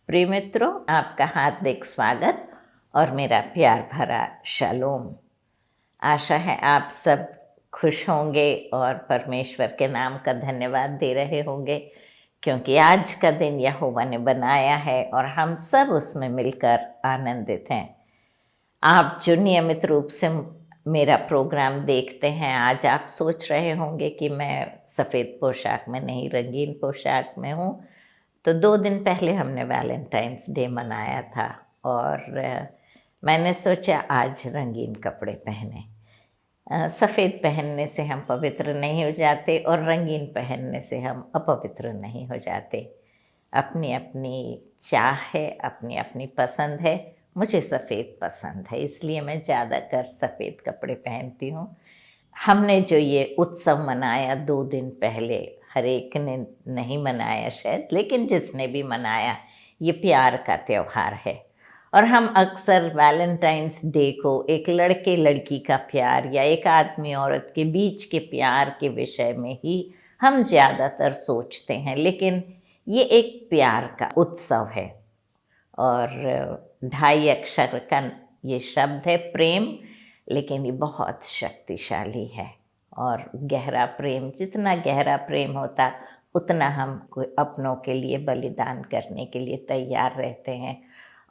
प्रिय मित्रों, आपका हार्दिक स्वागत और मेरा प्यार भरा शालोम। आशा है आप सब खुश होंगे और परमेश्वर के नाम का धन्यवाद दे रहे होंगे, क्योंकि आज का दिन यहोवा ने बनाया है और हम सब उसमें मिलकर आनंदित हैं। आप जो नियमित रूप से मेरा प्रोग्राम देखते हैं, आज आप सोच रहे होंगे कि मैं सफ़ेद पोशाक में नहीं, रंगीन पोशाक में हूँ। तो 2 दिन पहले हमने वैलेंटाइंस डे मनाया था और मैंने सोचा आज रंगीन कपड़े पहने। सफ़ेद पहनने से हम पवित्र नहीं हो जाते और रंगीन पहनने से हम अपवित्र नहीं हो जाते। अपनी अपनी चाह है, अपनी अपनी पसंद है। मुझे सफ़ेद पसंद है, इसलिए मैं ज़्यादातर सफ़ेद कपड़े पहनती हूँ। हमने जो ये उत्सव मनाया 2 दिन पहले, हर एक ने नहीं मनाया शायद, लेकिन जिसने भी मनाया, ये प्यार का त्यौहार है। और हम अक्सर वैलेंटाइंस डे को एक लड़के लड़की का प्यार या एक आदमी औरत के बीच के प्यार के विषय में ही हम ज़्यादातर सोचते हैं, लेकिन ये एक प्यार का उत्सव है। और 2.5 अक्षर का ये शब्द है प्रेम, लेकिन ये बहुत शक्तिशाली है। और गहरा प्रेम, जितना गहरा प्रेम होता उतना हम अपनों के लिए बलिदान करने के लिए तैयार रहते हैं।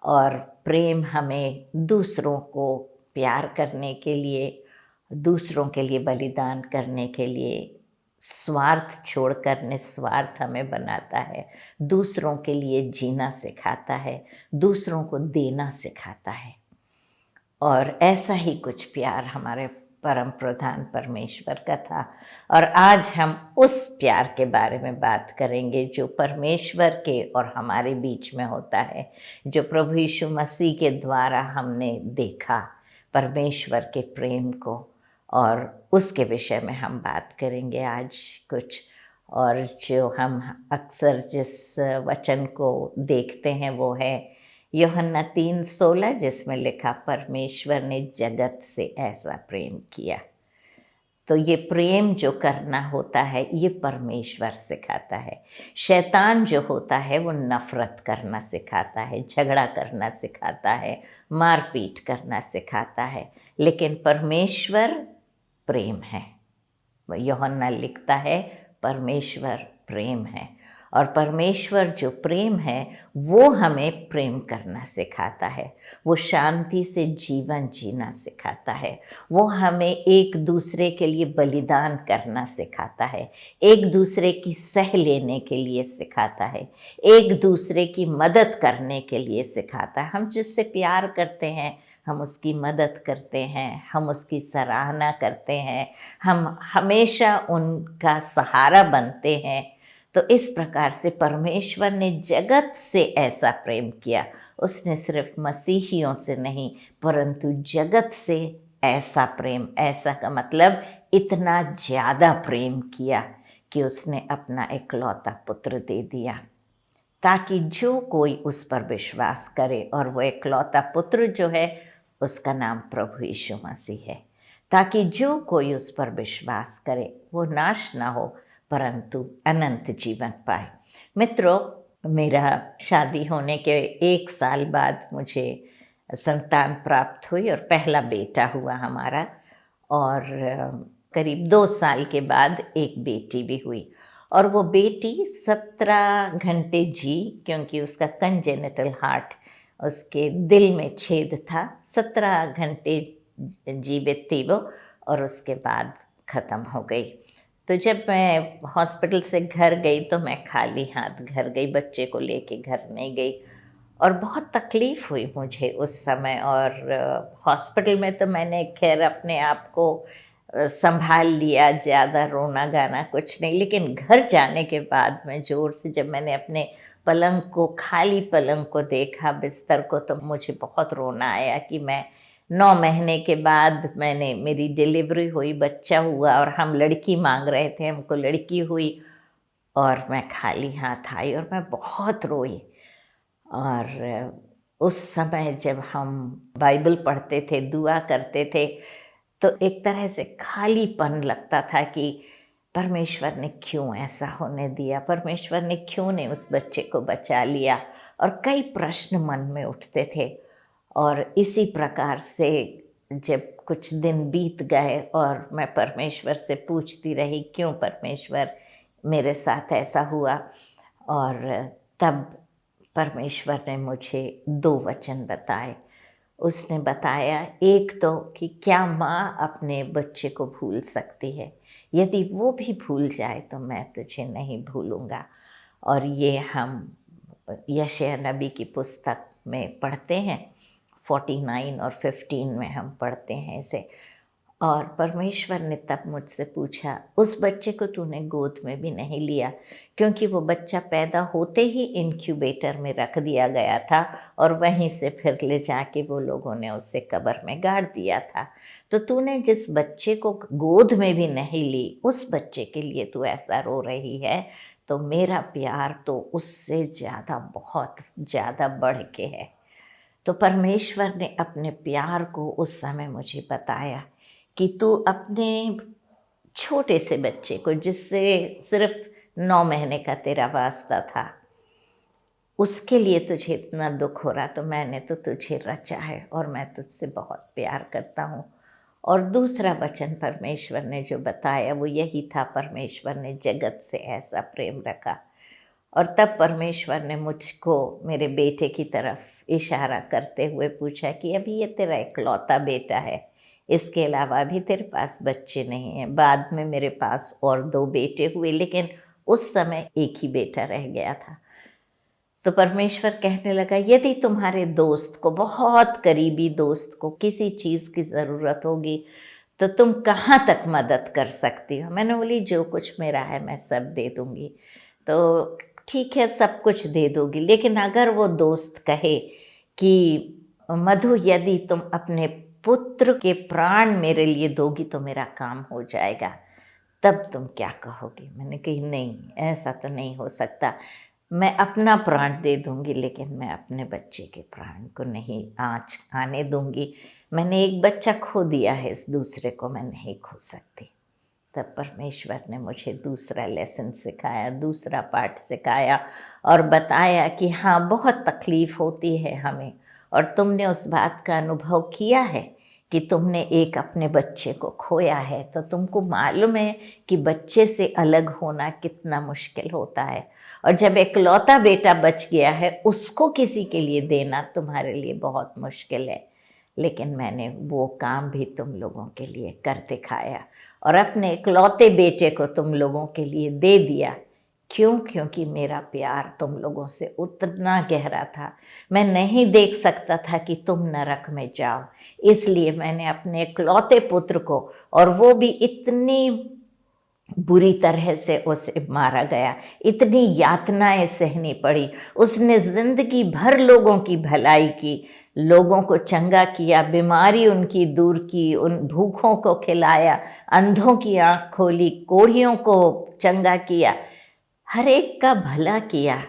और प्रेम हमें दूसरों को प्यार करने के लिए, दूसरों के लिए बलिदान करने के लिए, स्वार्थ छोड़कर निस्वार्थ हमें बनाता है, दूसरों के लिए जीना सिखाता है, दूसरों को देना सिखाता है। और ऐसा ही कुछ प्यार हमारे परम प्रधान परमेश्वर का था। और आज हम उस प्यार के बारे में बात करेंगे जो परमेश्वर के और हमारे बीच में होता है, जो प्रभु यीशु मसीह के द्वारा हमने देखा, परमेश्वर के प्रेम को। और उसके विषय में हम बात करेंगे आज कुछ। और जो हम अक्सर जिस वचन को देखते हैं वो है यूहन्ना 3:16, जिसमें लिखा परमेश्वर ने जगत से ऐसा प्रेम किया। तो ये प्रेम जो करना होता है ये परमेश्वर सिखाता है। शैतान जो होता है वो नफ़रत करना सिखाता है, झगड़ा करना सिखाता है, मारपीट करना सिखाता है। लेकिन परमेश्वर प्रेम है। यूहन्ना लिखता है परमेश्वर प्रेम है। और परमेश्वर जो प्रेम है वो हमें प्रेम करना सिखाता है, वो शांति से जीवन जीना सिखाता है, वो हमें एक दूसरे के लिए बलिदान करना सिखाता है, एक दूसरे की सह लेने के लिए सिखाता है, एक दूसरे की मदद करने के लिए सिखाता है। हम जिससे प्यार करते हैं हम उसकी मदद करते हैं, हम उसकी सराहना करते हैं, हम हमेशा उनका सहारा बनते हैं। तो इस प्रकार से परमेश्वर ने जगत से ऐसा प्रेम किया। उसने सिर्फ मसीहियों से नहीं, परंतु जगत से ऐसा प्रेम, ऐसा का मतलब इतना ज़्यादा प्रेम किया कि उसने अपना इकलौता पुत्र दे दिया, ताकि जो कोई उस पर विश्वास करे, और वो इकलौता पुत्र जो है उसका नाम प्रभु यीशु मसीह है, ताकि जो कोई उस पर विश्वास करे वो नाश ना हो परंतु अनंत जीवन पाए। मित्रों, मेरा शादी होने के 1 साल बाद मुझे संतान प्राप्त हुई और पहला बेटा हुआ हमारा। और करीब 2 साल के बाद एक बेटी भी हुई। और वो बेटी 17 घंटे जी, क्योंकि उसका कंजेनिटल हार्ट, उसके दिल में छेद था। 17 घंटे जीवित थी वो, और उसके बाद ख़त्म हो गई। तो जब मैं हॉस्पिटल से घर गई तो मैं खाली हाथ घर गई, बच्चे को लेके घर नहीं गई। और बहुत तकलीफ़ हुई मुझे उस समय। और हॉस्पिटल में तो मैंने खैर अपने आप को संभाल लिया, ज़्यादा रोना गाना कुछ नहीं। लेकिन घर जाने के बाद में ज़ोर से जब मैंने अपने पलंग को, खाली पलंग को देखा, बिस्तर को, तो मुझे बहुत रोना आया कि मैं 9 महीने के बाद मेरी डिलीवरी हुई, बच्चा हुआ, और हम लड़की मांग रहे थे, हमको लड़की हुई, और मैं खाली हाथ आई और मैं बहुत रोई। और उस समय जब हम बाइबल पढ़ते थे, दुआ करते थे, तो एक तरह से खालीपन लगता था कि परमेश्वर ने क्यों ऐसा होने दिया, परमेश्वर ने क्यों नहीं उस बच्चे को बचा लिया। और कई प्रश्न मन में उठते थे। और इसी प्रकार से जब कुछ दिन बीत गए और मैं परमेश्वर से पूछती रही, क्यों परमेश्वर मेरे साथ ऐसा हुआ, और तब परमेश्वर ने मुझे 2 वचन बताए। उसने बताया, एक तो कि क्या माँ अपने बच्चे को भूल सकती है, यदि वो भी भूल जाए तो मैं तुझे नहीं भूलूँगा। और ये हम यशायाह नबी की पुस्तक में पढ़ते हैं, 49 और 15 में हम पढ़ते हैं इसे। और परमेश्वर ने तब मुझसे पूछा, उस बच्चे को तूने गोद में भी नहीं लिया, क्योंकि वो बच्चा पैदा होते ही इंक्यूबेटर में रख दिया गया था और वहीं से फिर ले जाके वो लोगों ने उसे कब्र में गाड़ दिया था। तो तूने जिस बच्चे को गोद में भी नहीं ली, उस बच्चे के लिए तू ऐसा रो रही है, तो मेरा प्यार तो उससे ज़्यादा, बहुत ज़्यादा बढ़ के है। तो परमेश्वर ने अपने प्यार को उस समय मुझे बताया कि तू अपने छोटे से बच्चे को, जिससे सिर्फ 9 महीने का तेरा वास्ता था, उसके लिए तुझे इतना दुख हो रहा, तो मैंने तो तुझे रचा है और मैं तुझसे बहुत प्यार करता हूँ। और दूसरा वचन परमेश्वर ने जो बताया वो यही था, परमेश्वर ने जगत से ऐसा प्रेम रखा। और तब परमेश्वर ने मुझको मेरे बेटे की तरफ इशारा करते हुए पूछा कि अभी ये तेरा इकलौता बेटा है, इसके अलावा भी तेरे पास बच्चे नहीं हैं। बाद में मेरे पास और 2 बेटे हुए, लेकिन उस समय एक ही बेटा रह गया था। तो परमेश्वर कहने लगा, यदि तुम्हारे दोस्त को, बहुत करीबी दोस्त को किसी चीज़ की ज़रूरत होगी तो तुम कहाँ तक मदद कर सकती हो। मैंने बोली, जो कुछ मेरा है मैं सब दे दूँगी। तो ठीक है, सब कुछ दे दोगी, लेकिन अगर वो दोस्त कहे कि मधु, यदि तुम अपने पुत्र के प्राण मेरे लिए दोगी तो मेरा काम हो जाएगा, तब तुम क्या कहोगी। मैंने कही, नहीं, ऐसा तो नहीं हो सकता, मैं अपना प्राण दे दूंगी, लेकिन मैं अपने बच्चे के प्राण को नहीं आँच आने दूंगी। मैंने एक बच्चा खो दिया है, इस दूसरे को मैं नहीं खो सकती। तब परमेश्वर ने मुझे दूसरा लेसन सिखाया, दूसरा पाठ सिखाया और बताया कि हाँ, बहुत तकलीफ़ होती है हमें, और तुमने उस बात का अनुभव किया है कि तुमने एक अपने बच्चे को खोया है, तो तुमको मालूम है कि बच्चे से अलग होना कितना मुश्किल होता है। और जब इकलौता बेटा बच गया है, उसको किसी के लिए देना तुम्हारे लिए बहुत मुश्किल है। लेकिन मैंने वो काम भी तुम लोगों के लिए कर दिखाया और अपने इकलौते बेटे को तुम लोगों के लिए दे दिया। क्यों? क्योंकि मेरा प्यार तुम लोगों से उतना गहरा था। मैं नहीं देख सकता था कि तुम नरक में जाओ, इसलिए मैंने अपने इकलौते पुत्र को, और वो भी इतनी बुरी तरह से उसे मारा गया, इतनी यातनाएं सहनी पड़ी, उसने जिंदगी भर लोगों की भलाई की, लोगों को चंगा किया, बीमारी उनकी दूर की, उन भूखों को खिलाया, अंधों की आँख खोली, कोढ़ियों को चंगा किया, हर एक का भला किया।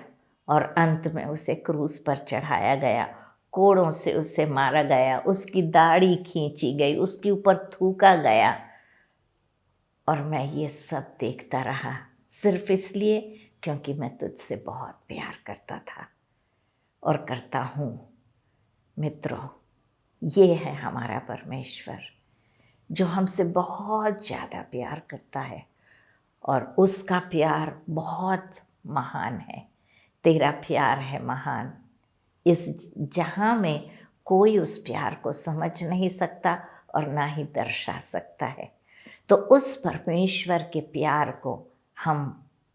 और अंत में उसे क्रूस पर चढ़ाया गया, कोड़ों से उसे मारा गया, उसकी दाढ़ी खींची गई, उसके ऊपर थूका गया। और मैं ये सब देखता रहा, सिर्फ इसलिए क्योंकि मैं तुझसे बहुत प्यार करता था और करता हूँ। मित्रों, ये है हमारा परमेश्वर जो हमसे बहुत ज़्यादा प्यार करता है, और उसका प्यार बहुत महान है। तेरा प्यार है महान, इस जहाँ में कोई उस प्यार को समझ नहीं सकता और ना ही दर्शा सकता है। तो उस परमेश्वर के प्यार को हम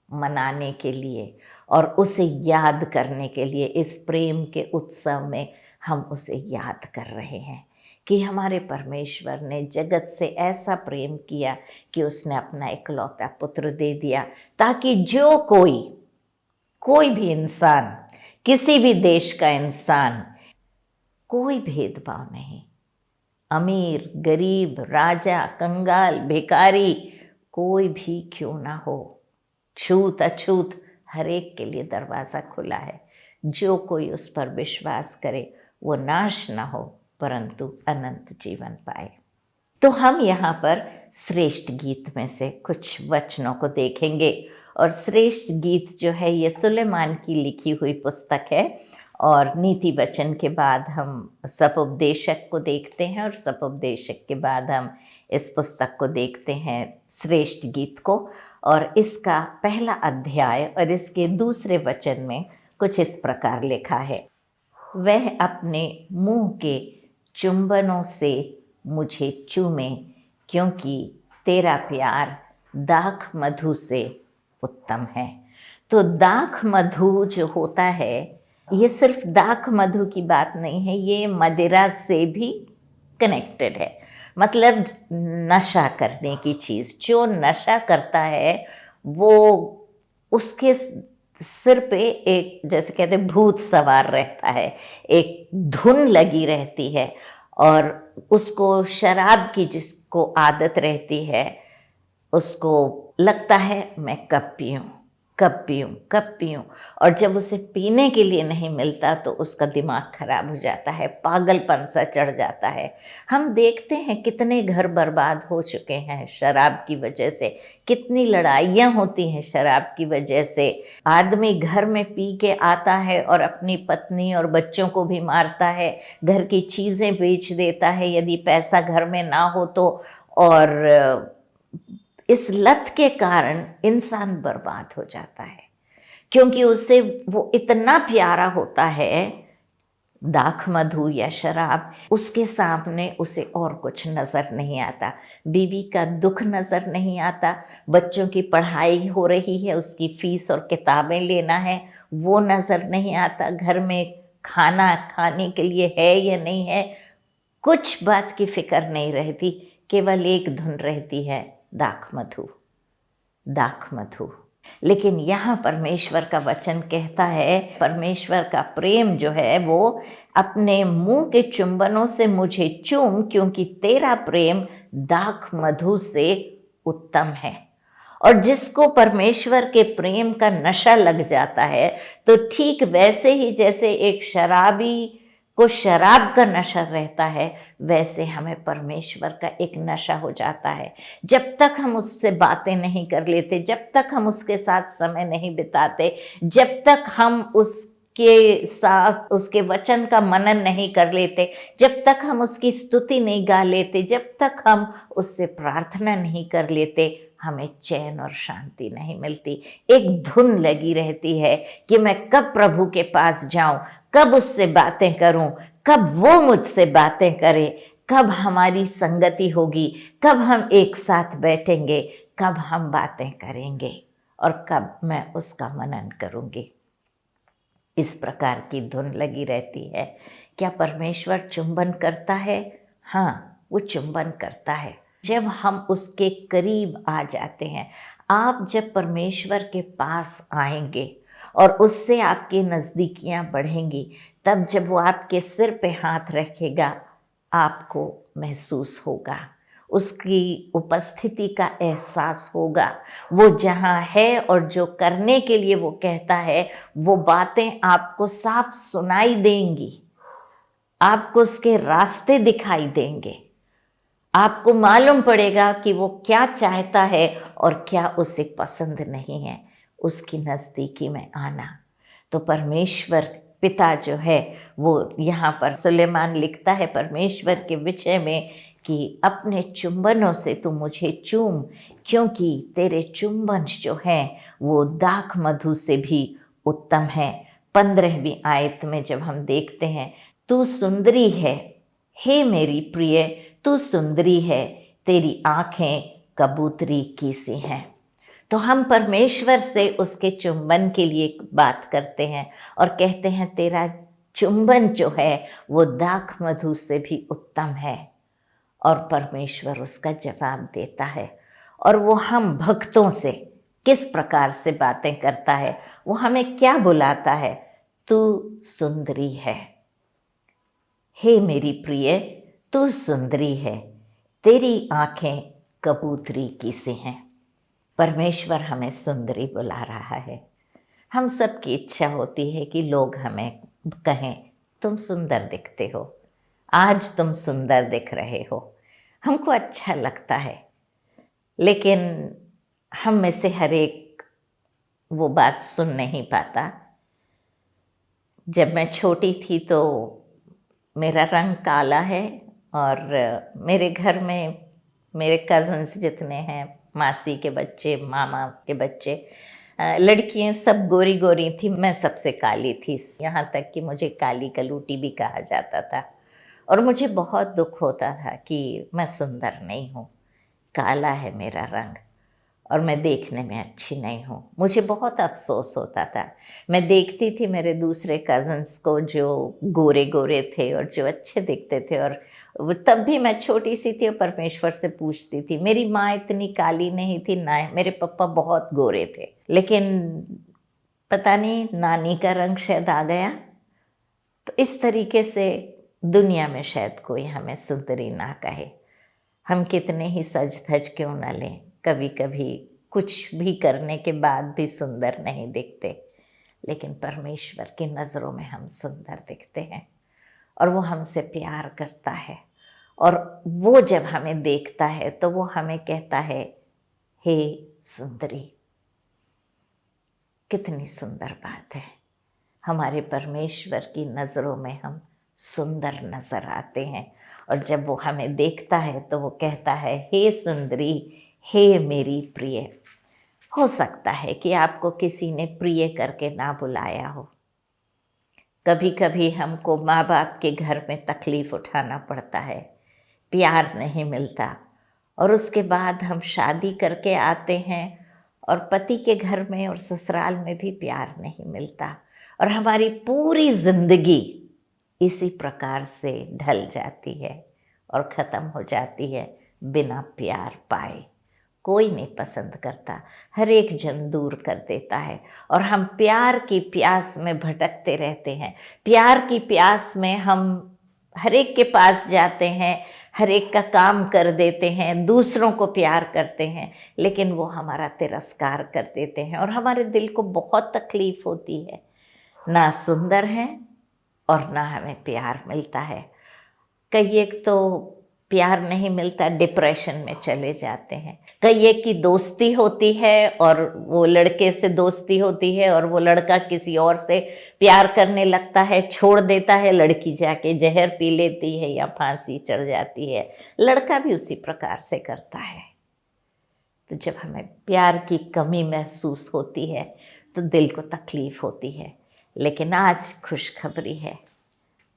मनाने के लिए और उसे याद करने के लिए इस प्रेम के उत्सव में हम उसे याद कर रहे हैं कि हमारे परमेश्वर ने जगत से ऐसा प्रेम किया कि उसने अपना इकलौता पुत्र दे दिया, ताकि जो कोई भी इंसान, किसी भी देश का इंसान, कोई भेदभाव नहीं, अमीर गरीब, राजा कंगाल, भिखारी, कोई भी क्यों ना हो, छूत अछूत, हर एक के लिए दरवाज़ा खुला है। जो कोई उस पर विश्वास करे वो नाश ना हो परंतु अनंत जीवन पाए। तो हम यहाँ पर श्रेष्ठ गीत में से कुछ वचनों को देखेंगे। और श्रेष्ठ गीत जो है ये सुलेमान की लिखी हुई पुस्तक है और नीति वचन के बाद हम सपोपदेशक को देखते हैं और सपोपदेशक के बाद हम इस पुस्तक को देखते हैं श्रेष्ठ गीत को। और इसका पहला अध्याय और इसके दूसरे वचन में कुछ इस प्रकार लिखा है, वह अपने मुंह के चुंबनों से मुझे चूमे, क्योंकि तेरा प्यार दाख मधु से उत्तम है। तो दाख मधु जो होता है, ये सिर्फ दाख मधु की बात नहीं है, ये मदिरा से भी कनेक्टेड है। मतलब नशा करने की चीज़, जो नशा करता है वो उसके सिर पे एक, जैसे कहते हैं, भूत सवार रहता है, एक धुन लगी रहती है। और उसको शराब की जिसको आदत रहती है, उसको लगता है मैं कब पीऊँ, कब पीऊँ, कब पीऊँ। और जब उसे पीने के लिए नहीं मिलता तो उसका दिमाग खराब हो जाता है, पागलपन सा चढ़ जाता है। हम देखते हैं कितने घर बर्बाद हो चुके हैं शराब की वजह से, कितनी लड़ाइयाँ होती हैं शराब की वजह से। आदमी घर में पी के आता है और अपनी पत्नी और बच्चों को भी मारता है, घर की चीज़ें बेच देता है यदि पैसा घर में ना हो तो। और इस लत के कारण इंसान बर्बाद हो जाता है, क्योंकि उसे वो इतना प्यारा होता है दाख मधु या शराब, उसके सामने उसे और कुछ नज़र नहीं आता। बीवी का दुख नज़र नहीं आता, बच्चों की पढ़ाई हो रही है, उसकी फीस और किताबें लेना है वो नज़र नहीं आता, घर में खाना खाने के लिए है या नहीं है, कुछ बात की फिक्र नहीं रहती। केवल एक धुन रहती है, दाख मधु, दाख मधु। लेकिन यहाँ परमेश्वर का वचन कहता है, परमेश्वर का प्रेम जो है वो अपने मुंह के चुंबनों से मुझे चूम, क्योंकि तेरा प्रेम दाख मधु से उत्तम है। और जिसको परमेश्वर के प्रेम का नशा लग जाता है, तो ठीक वैसे ही जैसे एक शराबी को शराब का नशा रहता है, वैसे हमें परमेश्वर का एक नशा हो जाता है। जब तक हम उससे बातें नहीं कर लेते, जब तक हम उसके साथ समय नहीं बिताते, जब तक हम उसके साथ उसके वचन का मनन नहीं कर लेते, जब तक हम उसकी स्तुति नहीं गा लेते, जब तक हम उससे प्रार्थना नहीं कर लेते, हमें चैन और शांति नहीं मिलती। एक धुन लगी रहती है कि मैं कब प्रभु के पास जाऊं, कब उससे बातें करूं, कब वो मुझसे बातें करे, कब हमारी संगति होगी, कब हम एक साथ बैठेंगे, कब हम बातें करेंगे और कब मैं उसका मनन करूंगी। इस प्रकार की धुन लगी रहती है। क्या परमेश्वर चुंबन करता है? हाँ, वो चुंबन करता है जब हम उसके करीब आ जाते हैं। आप जब परमेश्वर के पास आएंगे और उससे आपकी नज़दीकियाँ बढ़ेंगी, तब जब वो आपके सिर पे हाथ रखेगा, आपको महसूस होगा, उसकी उपस्थिति का एहसास होगा। वो जहाँ है और जो करने के लिए वो कहता है, वो बातें आपको साफ सुनाई देंगी, आपको उसके रास्ते दिखाई देंगे, आपको मालूम पड़ेगा कि वो क्या चाहता है और क्या उसे पसंद नहीं है, उसकी नज़दीकी में आना। तो परमेश्वर पिता जो है, वो यहाँ पर सुलेमान लिखता है परमेश्वर के विषय में कि अपने चुंबनों से तू मुझे चूम, क्योंकि तेरे चुंबन जो हैं वो दाख मधु से भी उत्तम है। 15वीं आयत में जब हम देखते हैं, तू सुंदरी है हे मेरी प्रिय, तू सुंदरी है, तेरी आँखें कबूतरी की सी हैं। तो हम परमेश्वर से उसके चुंबन के लिए बात करते हैं और कहते हैं तेरा चुंबन जो है वो दाख मधु से भी उत्तम है। और परमेश्वर उसका जवाब देता है। और वो हम भक्तों से किस प्रकार से बातें करता है, वो हमें क्या बुलाता है, तू सुंदरी है हे मेरी प्रिय, तू सुंदरी है, तेरी आँखें कबूतरी की सी हैं। परमेश्वर हमें सुंदरी बुला रहा है। हम सब की इच्छा होती है कि लोग हमें कहें तुम सुंदर दिखते हो, आज तुम सुंदर दिख रहे हो। हमको अच्छा लगता है, लेकिन हम में से हर एक वो बात सुन नहीं पाता। जब मैं छोटी थी तो मेरा रंग काला है, और मेरे घर में मेरे कज़न्स जितने हैं, मासी के बच्चे, मामा के बच्चे, लड़कियां सब गोरी गोरी थी, मैं सबसे काली थी। यहाँ तक कि मुझे काली कलूटी भी कहा जाता था, और मुझे बहुत दुख होता था कि मैं सुंदर नहीं हूँ, काला है मेरा रंग और मैं देखने में अच्छी नहीं हूँ। मुझे बहुत अफसोस होता था। मैं देखती थी मेरे दूसरे कज़न्स को जो गोरे गोरे थे और जो अच्छे दिखते थे, और तब भी मैं छोटी सी थी और परमेश्वर से पूछती थी। मेरी माँ इतनी काली नहीं थी, ना मेरे पापा बहुत गोरे थे, लेकिन पता नहीं नानी का रंग शायद आ गया। तो इस तरीके से दुनिया में शायद कोई हमें सुंदरी ना कहे। हम कितने ही सज धज क्यों न लें, कभी कभी कुछ भी करने के बाद भी सुंदर नहीं दिखते, लेकिन परमेश्वर की नज़रों में हम सुंदर दिखते हैं, और वो हमसे प्यार करता है। और वो जब हमें देखता है तो वो हमें कहता है, हे सुंदरी। कितनी सुंदर बात है, हमारे परमेश्वर की नज़रों में हम सुंदर नज़र आते हैं। और जब वो हमें देखता है तो वो कहता है, हे सुंदरी, हे मेरी प्रिय। हो सकता है कि आपको किसी ने प्रिय करके ना बुलाया हो। कभी कभी हमको माँ बाप के घर में तकलीफ़ उठाना पड़ता है, प्यार नहीं मिलता, और उसके बाद हम शादी करके आते हैं और पति के घर में और ससुराल में भी प्यार नहीं मिलता, और हमारी पूरी ज़िंदगी इसी प्रकार से ढल जाती है और ख़त्म हो जाती है बिना प्यार पाए। कोई नहीं पसंद करता, हर एक जन दूर कर देता है, और हम प्यार की प्यास में भटकते रहते हैं। प्यार की प्यास में हम हर एक के पास जाते हैं, हर एक का काम कर देते हैं, दूसरों को प्यार करते हैं, लेकिन वो हमारा तिरस्कार कर देते हैं, और हमारे दिल को बहुत तकलीफ़ होती है। ना सुंदर हैं और ना हमें प्यार मिलता है। कई एक तो प्यार नहीं मिलता, डिप्रेशन में चले जाते हैं। कई एक की दोस्ती होती है और वो लड़के से दोस्ती होती है, और वो लड़का किसी और से प्यार करने लगता है, छोड़ देता है, लड़की जाके जहर पी लेती है या फांसी चढ़ जाती है। लड़का भी उसी प्रकार से करता है। तो जब हमें प्यार की कमी महसूस होती है तो दिल को तकलीफ होती है। लेकिन आज खुशखबरी है,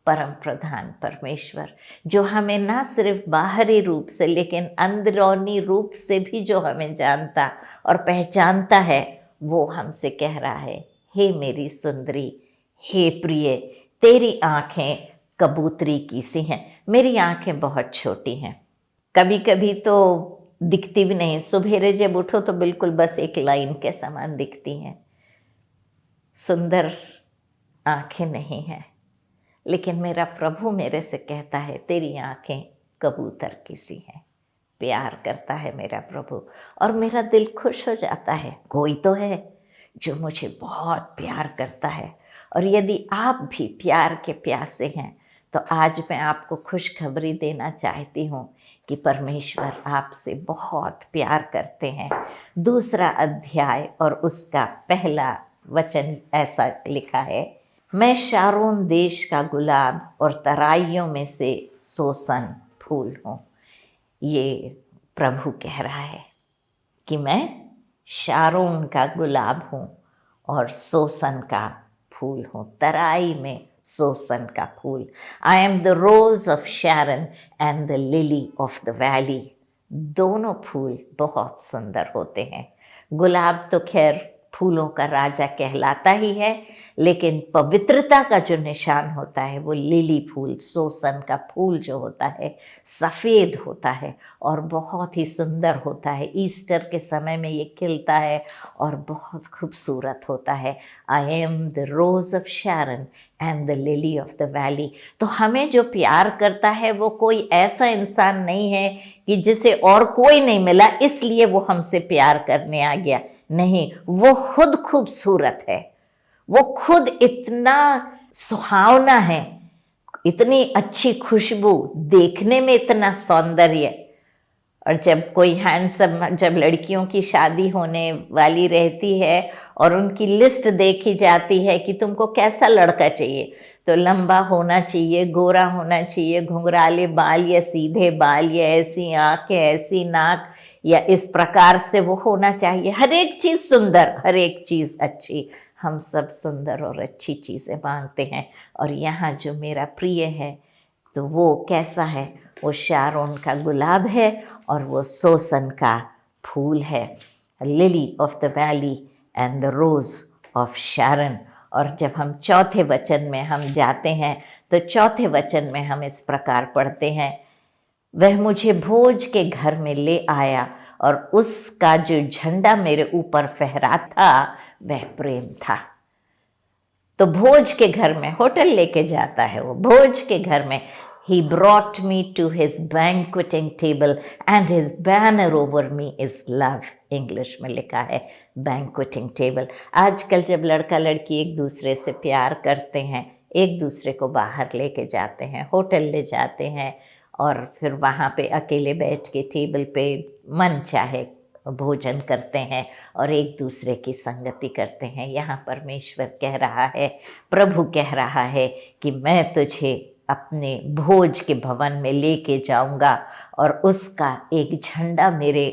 परम प्रधान परमेश्वर जो हमें ना सिर्फ बाहरी रूप से लेकिन अंदरूनी रूप से भी जो हमें जानता और पहचानता है, वो हमसे कह रहा है, हे मेरी सुंदरी, हे प्रिय, तेरी आँखें कबूतरी की सी हैं। मेरी आँखें बहुत छोटी हैं, कभी कभी तो दिखती भी नहीं। सुबेरे जब उठो तो बिल्कुल बस एक लाइन के समान दिखती हैं। सुंदर आँखें नहीं हैं, लेकिन मेरा प्रभु मेरे से कहता है, तेरी आँखें कबूतर की सी हैं। प्यार करता है मेरा प्रभु, और मेरा दिल खुश हो जाता है। कोई तो है जो मुझे बहुत प्यार करता है। और यदि आप भी प्यार के प्यासे हैं तो आज मैं आपको खुशखबरी देना चाहती हूँ कि परमेश्वर आपसे बहुत प्यार करते हैं। 2 अध्याय और उसका पहला वचन ऐसा लिखा है, मैं शारोन देश का गुलाब और तराइयों में से सोसन फूल हूँ। ये प्रभु कह रहा है कि मैं शारोन का गुलाब हूँ और सोसन का फूल हूँ, तराई में सोसन का फूल। I am the rose of Sharon and the lily of the valley. दोनों फूल बहुत सुंदर होते हैं। गुलाब तो खैर फूलों का राजा कहलाता ही है, लेकिन पवित्रता का जो निशान होता है वो लिली फूल, सोसन का फूल जो होता है, सफ़ेद होता है और बहुत ही सुंदर होता है। ईस्टर के समय में ये खिलता है और बहुत खूबसूरत होता है। आई am the rose of Sharon and the lily of the valley. तो हमें जो प्यार करता है वो कोई ऐसा इंसान नहीं है कि जिसे और कोई नहीं मिला इसलिए वो हमसे प्यार करने आ गया। नहीं, वो खुद खूबसूरत है, वो खुद इतना सुहावना है, इतनी अच्छी खुशबू, देखने में इतना सौंदर्य, और जब कोई हैंडसम, जब लड़कियों की शादी होने वाली रहती है और उनकी लिस्ट देखी जाती है कि तुमको कैसा लड़का चाहिए, तो लंबा होना चाहिए, गोरा होना चाहिए, घुंघराले बाल या सीधे बाल या ऐसी आंखें, ऐसी नाक या इस प्रकार से वो होना चाहिए। हर एक चीज़ सुंदर, हर एक चीज़ अच्छी। हम सब सुंदर और अच्छी चीज़ें मांगते हैं। और यहाँ जो मेरा प्रिय है तो वो कैसा है? वो शारोन का गुलाब है और वो सोसन का फूल है, lily of the valley and the rose of Sharon. और जब हम चौथे वचन में हम जाते हैं तो चौथे वचन में हम इस प्रकार पढ़ते हैं, वह मुझे भोज के घर में ले आया और उसका जो झंडा मेरे ऊपर फहरा था वह प्रेम था। तो भोज के घर में, होटल लेके जाता है वो, भोज के घर में, He brought me to his banqueting table and his banner over me is love। English में लिखा है banqueting table। आजकल जब लड़का लड़की एक दूसरे से प्यार करते हैं, एक दूसरे को बाहर लेके जाते हैं, होटल ले जाते हैं और फिर वहाँ पे अकेले बैठ के टेबल पे मन चाहे भोजन करते हैं और एक दूसरे की संगति करते हैं। यहाँ परमेश्वर कह रहा है, प्रभु कह रहा है कि मैं तुझे अपने भोज के भवन में लेके जाऊंगा और उसका एक झंडा मेरे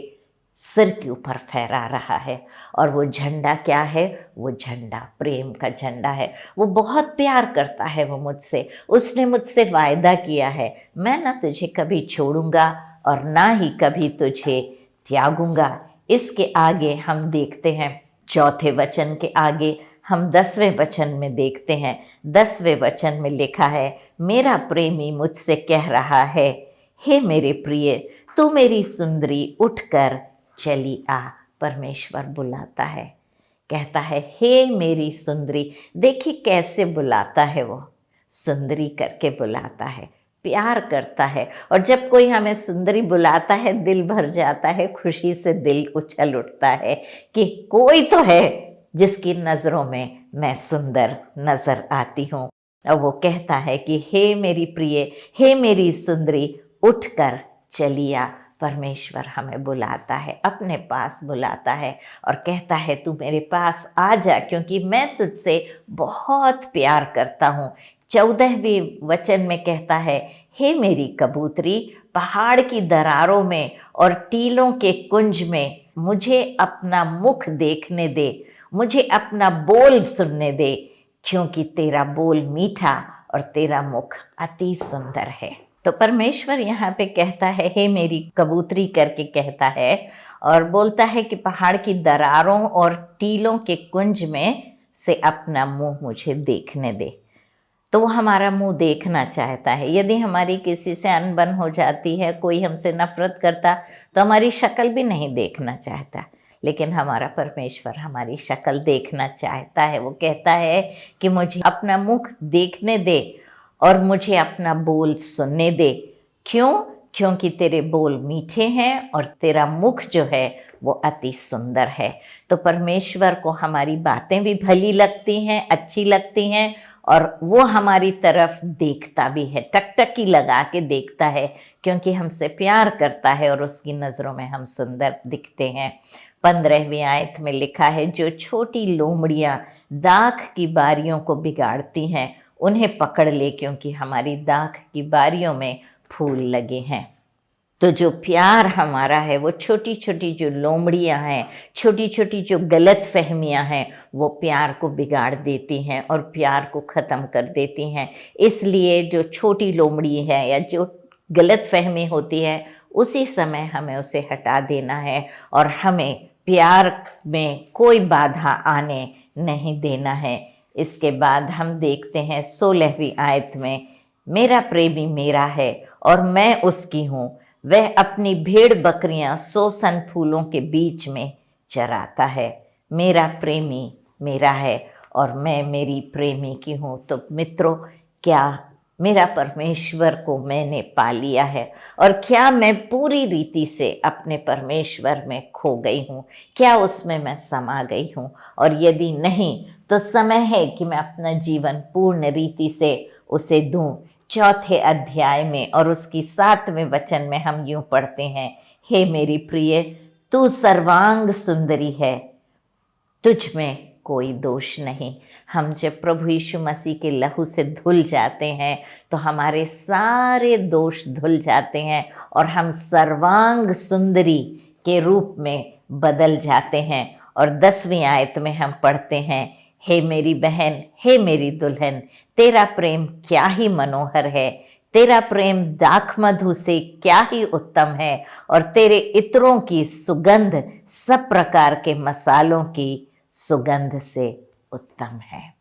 सिर के ऊपर फहरा रहा है। और वो झंडा क्या है? वो झंडा प्रेम का झंडा है। वो बहुत प्यार करता है वो मुझसे। उसने मुझसे वायदा किया है, मैं ना तुझे कभी छोड़ूंगा और ना ही कभी तुझे त्यागूंगा। इसके आगे हम देखते हैं, चौथे वचन के आगे हम 10वें वचन में देखते हैं। 10वें वचन में लिखा है, मेरा प्रेमी मुझसे कह रहा है, हे मेरे प्रिय, तू मेरी सुंदरी उठकर चली आ। परमेश्वर बुलाता है, कहता है हे मेरी सुंदरी। देखिए कैसे बुलाता है, वो सुंदरी करके बुलाता है, प्यार करता है। और जब कोई हमें सुंदरी बुलाता है, दिल भर जाता है, खुशी से दिल उछल उठता है कि कोई तो है जिसकी नज़रों में मैं सुंदर नज़र आती हूँ। और वो कहता है कि हे मेरी प्रिय, हे मेरी सुंदरी, उठकर चलिया। परमेश्वर हमें बुलाता है, अपने पास बुलाता है और कहता है तू मेरे पास आ जा, क्योंकि मैं तुझसे बहुत प्यार करता हूँ। 14वें वचन में कहता है, हे मेरी कबूतरी, पहाड़ की दरारों में और टीलों के कुंज में मुझे अपना मुख देखने दे, मुझे अपना बोल सुनने दे, क्योंकि तेरा बोल मीठा और तेरा मुख अति सुंदर है। तो परमेश्वर यहाँ पे कहता है हे मेरी कबूतरी करके कहता है और बोलता है कि पहाड़ की दरारों और टीलों के कुंज में से अपना मुंह मुझे देखने दे। तो वो हमारा मुंह देखना चाहता है। यदि हमारी किसी से अनबन हो जाती है, कोई हमसे नफरत करता, तो हमारी शक्ल भी नहीं देखना चाहता, लेकिन हमारा परमेश्वर हमारी शक्ल देखना चाहता है। वो कहता है कि मुझे अपना मुख देखने दे और मुझे अपना बोल सुनने दे। क्यों? क्योंकि तेरे बोल मीठे हैं और तेरा मुख जो है वो अति सुंदर है। तो परमेश्वर को हमारी बातें भी भली लगती हैं, अच्छी लगती हैं और वो हमारी तरफ देखता भी है, टकटकी लगा के देखता है, क्योंकि हमसे प्यार करता है और उसकी नज़रों में हम सुंदर दिखते हैं। 15वीं आयत में लिखा है, जो छोटी लोमड़ियाँ दाख की बारियों को बिगाड़ती हैं उन्हें पकड़ ले, क्योंकि हमारी दाख की बारियों में फूल लगे हैं। तो जो प्यार हमारा है, वो छोटी छोटी जो लोमड़ियाँ हैं, छोटी छोटी जो गलत फहमियाँ हैं, वो प्यार को बिगाड़ देती हैं और प्यार को ख़त्म कर देती हैं। इसलिए जो छोटी लोमड़ी है या जो गलत फहमी होती है, उसी समय हमें उसे हटा देना है और हमें प्यार में कोई बाधा आने नहीं देना है। इसके बाद हम देखते हैं 16वीं आयत में, मेरा प्रेमी मेरा है और मैं उसकी हूँ, वह अपनी भेड़ बकरियां सोसन फूलों के बीच में चराता है। मेरा प्रेमी मेरा है और मैं मेरी प्रेमी की हूँ। तो मित्रों, क्या मेरा परमेश्वर को मैंने पा लिया है और क्या मैं पूरी रीति से अपने परमेश्वर में खो गई हूँ? क्या उसमें मैं समा गई हूँ? और यदि नहीं तो समय है कि मैं अपना जीवन पूर्ण रीति से उसे दूं। 4थे अध्याय में और उसकी 7वें वचन में हम यूं पढ़ते हैं, हे मेरी प्रिय, तू सर्वांग सुंदरी है, तुझ में कोई दोष नहीं। हम जब प्रभु यीशु मसीह के लहू से धुल जाते हैं तो हमारे सारे दोष धुल जाते हैं और हम सर्वांग सुंदरी के रूप में बदल जाते हैं। और 10वीं आयत में हम पढ़ते हैं, हे मेरी बहन, हे मेरी दुल्हन, तेरा प्रेम क्या ही मनोहर है, तेरा प्रेम दाख मधु से क्या ही उत्तम है, और तेरे इत्रों की सुगंध सब प्रकार के मसालों की सुगंध से उत्तम है।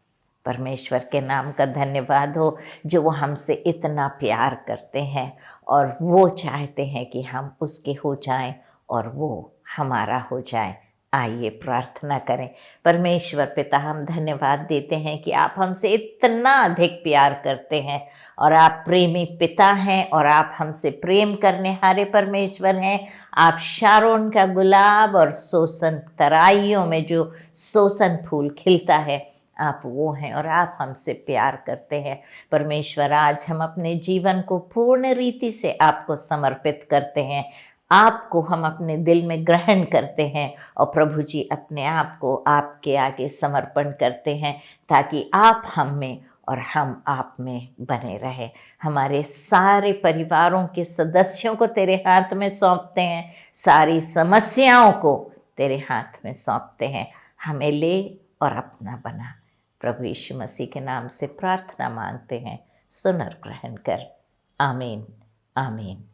परमेश्वर के नाम का धन्यवाद हो जो वो हमसे इतना प्यार करते हैं और वो चाहते हैं कि हम उसके हो जाएं और वो हमारा हो जाए। आइए प्रार्थना करें। परमेश्वर पिता, हम धन्यवाद देते हैं कि आप हमसे इतना अधिक प्यार करते हैं और आप प्रेमी पिता हैं और आप हमसे प्रेम करने हारे परमेश्वर हैं। आप शारोन का गुलाब और सोसन तराइयों में जो सोसन फूल खिलता है, आप वो हैं और आप हमसे प्यार करते हैं। परमेश्वर, आज हम अपने जीवन को पूर्ण रीति से आपको समर्पित करते हैं, आपको हम अपने दिल में ग्रहण करते हैं और प्रभु जी अपने आप को आपके आगे समर्पण करते हैं ताकि आप हम में और हम आप में बने रहे। हमारे सारे परिवारों के सदस्यों को तेरे हाथ में सौंपते हैं, सारी समस्याओं को तेरे हाथ में सौंपते हैं। हमें ले और अपना बना। प्रभु यीशु मसीह के नाम से प्रार्थना मांगते हैं, सुन और ग्रहण कर। आमीन, आमीन।